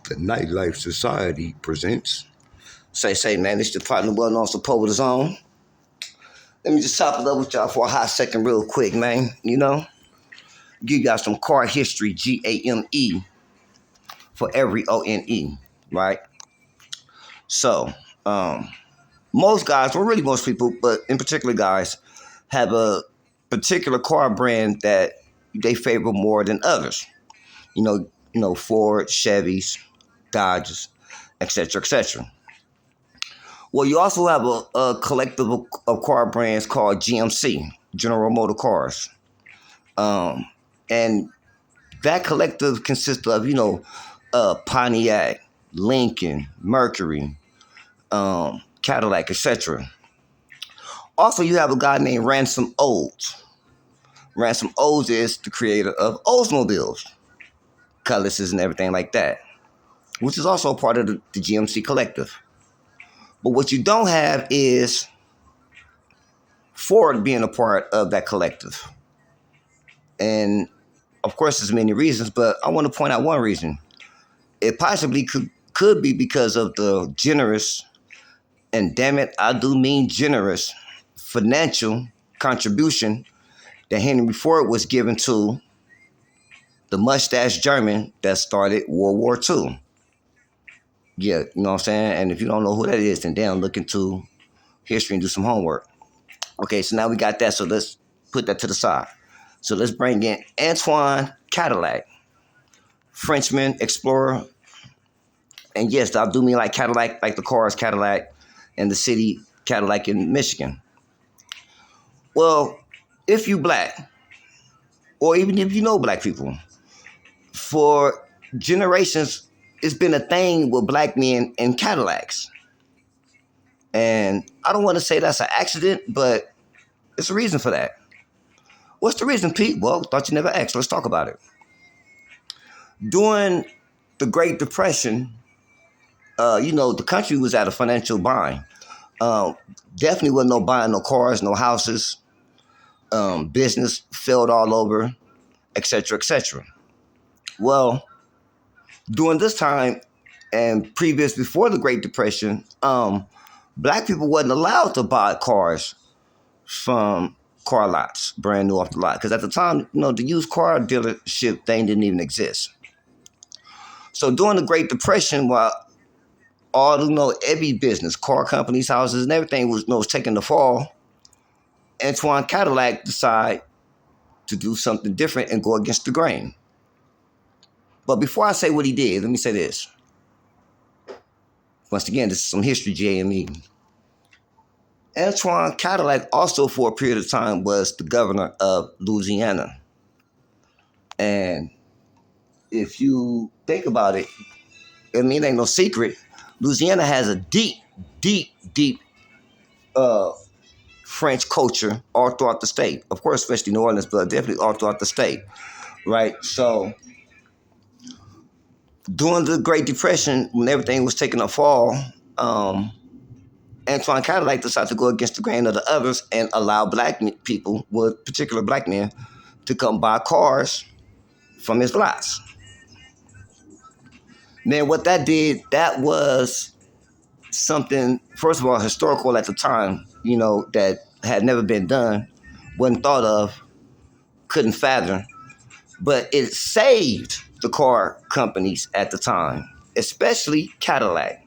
The Nightlife Society presents. Say, man, it's your partner, well known support his own. Let me just top it up with y'all for a hot second, real quick, man. Give y'all some car history, G.A.M.E, for every O-N-E, right? So, most guys, well, really most people, but in particular guys, have a particular car brand that they favor more than others. Ford, Chevys, Dodges, etc., etc. Well, you also have a collective of car brands called GMC, General Motor Cars. And that collective consists of, Pontiac, Lincoln, Mercury, Cadillac, etc. Also, you have a guy named Ransom Olds. Ransom Olds is the creator of Oldsmobiles, Cutlasses, and everything like that, which is also part of the GMC collective. But what you don't have is Ford being a part of that collective. And of course, there's many reasons, but I want to point out one reason. It possibly could be because of the generous, and damn it, I do mean generous, financial contribution that Henry Ford was given to the mustache German that started World War II. Yeah, you know what I'm saying? And if you don't know who that is, then damn, look into history and do some homework. Okay, so now we got that, so let's put that to the side. So let's bring in Antoine Cadillac, Frenchman, explorer. And yes, I do mean like Cadillac, like the cars Cadillac and the city Cadillac in Michigan. Well, if you black, or even if you know black people, for generations, it's been a thing with black men and Cadillacs. And I don't want to say that's an accident, but it's a reason for that. What's the reason, Pete? Well, thought you never asked. Let's talk about it. During the Great Depression, the country was at a financial bind. Definitely wasn't no buying no cars, no houses. Business failed all over, etc., etc. Well, during this time and previous before the Great Depression, black people wasn't allowed to buy cars from car lots, brand new off the lot. Because at the time, the used car dealership thing didn't even exist. So during the Great Depression, while every business, car companies, houses, and everything was taking the fall, Antoine Cadillac decided to do something different and go against the grain. But before I say what he did, let me say this. Once again, this is some history, G.A.M.E. Antoine Cadillac also for a period of time was the governor of Louisiana. And if you think about it, it ain't no secret. Louisiana has a deep, deep, deep French culture all throughout the state. Of course, especially New Orleans, but definitely all throughout the state, right? So during the Great Depression, when everything was taking a fall, Antoine Cadillac decided to go against the grain of the others and allow black people, with particular black men, to come buy cars from his lots. Man, what that did, that was something, first of all, historical at the time, that had never been done, wasn't thought of, couldn't fathom. But it saved the car companies at the time, especially Cadillac.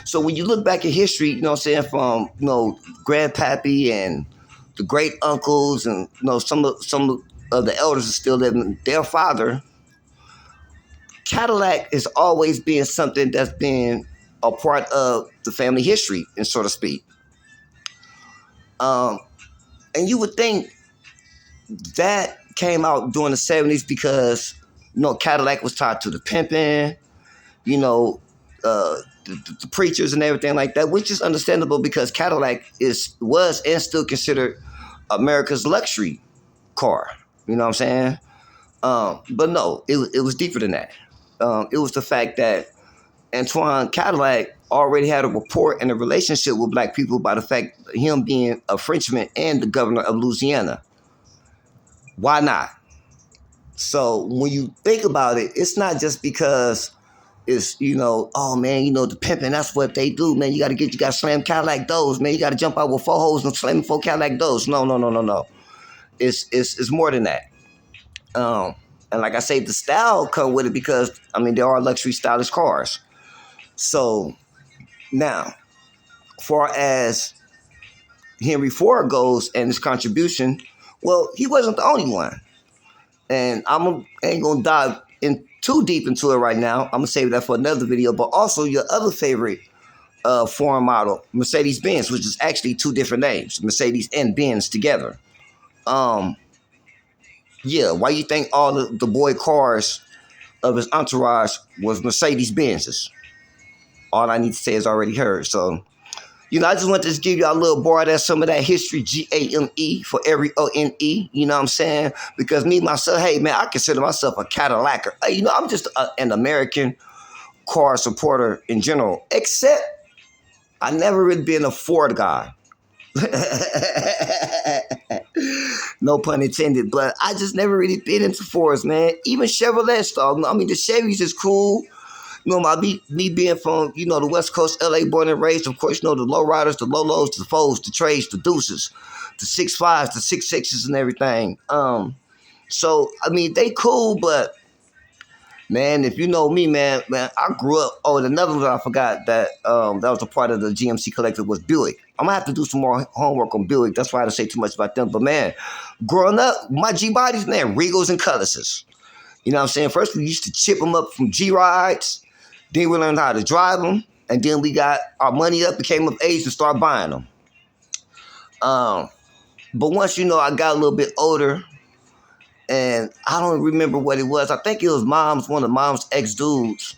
So when you look back at history, from, grandpappy and the great uncles and, some of the elders are still living, their father, Cadillac is always being something that's been a part of the family history, and so to speak. And you would think that came out during the 70s because, Cadillac was tied to the pimping, the preachers and everything like that, which is understandable because Cadillac was and still considered America's luxury car. You know what I'm saying? But no, it was deeper than that. It was the fact that Antoine Cadillac already had a rapport and a relationship with black people by the fact of him being a Frenchman and the governor of Louisiana. Why not? So when you think about it, it's not just because It's, oh man, the pimping, that's what they do, man. You gotta slam Cadillac doors, man. You gotta jump out with four holes and slam four Cadillac doors. No, no, no, no, no. It's more than that. Um, and like I say, the style come with it because there are luxury stylish cars. So now, far as Henry Ford goes and his contribution, well, he wasn't the only one. And ain't gonna dive in too deep into it right now. I'm gonna save that for another video. But also your other favorite foreign model, Mercedes Benz, which is actually two different names, Mercedes and Benz together. Um, yeah, why you think all the boy cars of his entourage was Mercedes Benzes? All I need to say is already heard. So, I just want to just give y'all a little bar there, some of that history, G-A.M.E for every O-N-E, you know what I'm saying? Because me, myself, hey, man, I consider myself a Cadillacer. Hey, I'm just an American car supporter in general, except I never really been a Ford guy. No pun intended, but I just never really been into Fords, man. Even Chevrolet stuff. The Chevys is cool. Me being from, the West Coast, LA, born and raised, of course, the low riders, the low lows, the foes, the trades, the deuces, the 6.5s, the 6.6s, and everything. So, they cool, but man, if you know me, man, I grew up. Oh, and another one I forgot that was a part of the GMC collective was Buick. I'm gonna have to do some more homework on Buick. That's why I don't say too much about them. But man, growing up, my G bodies, man, Regals and Cutlasses. You know what I'm saying? First, we used to chip them up from G rides. Then we learned how to drive them, and then we got our money up, became of age to start buying them. But once I got a little bit older, and I don't remember what it was. I think it was one of mom's ex dudes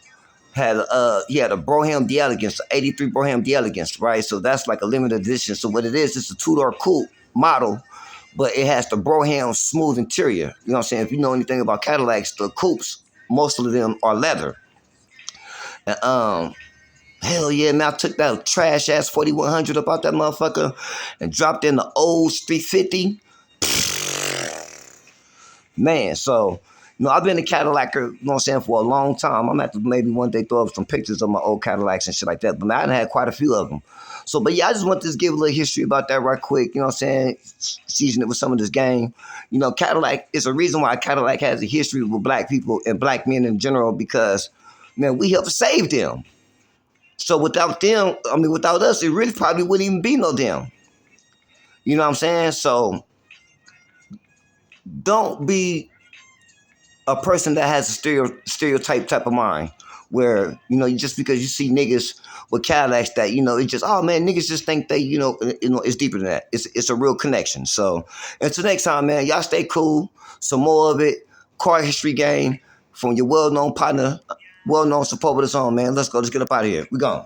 he had a Brougham d'Elegance, the '83 Brougham d'Elegance, right? So that's like a limited edition. So what it is, it's a two-door coupe model, but it has the Brougham smooth interior. You know what I'm saying? If you know anything about Cadillacs, the coupes, most of them are leather. And, hell yeah, man, I took that trash ass 4100 up out that motherfucker and dropped in the old 350. Man, so, I've been a Cadillacer, you know what I'm saying, for a long time. I'm going to have to maybe one day throw up some pictures of my old Cadillacs and shit like that. But man, I done had quite a few of them. So, but yeah, I just want to just give a little history about that right quick, you know what I'm saying, season it with some of this game. Cadillac is a reason why Cadillac has a history with black people and black men in general because, man, we helped save them. So without them, without us, it really probably wouldn't even be no them. You know what I'm saying? So don't be a person that has a stereotype type of mind where, just because you see niggas with Cadillacs that, it's just, oh man, niggas just think they, it's deeper than that. It's a real connection. So until next time, man, y'all stay cool. Some more of it. Car History Game from your well-known partner, well-known supporter of this on, man. Let's go. Let's get up out of here. We gone.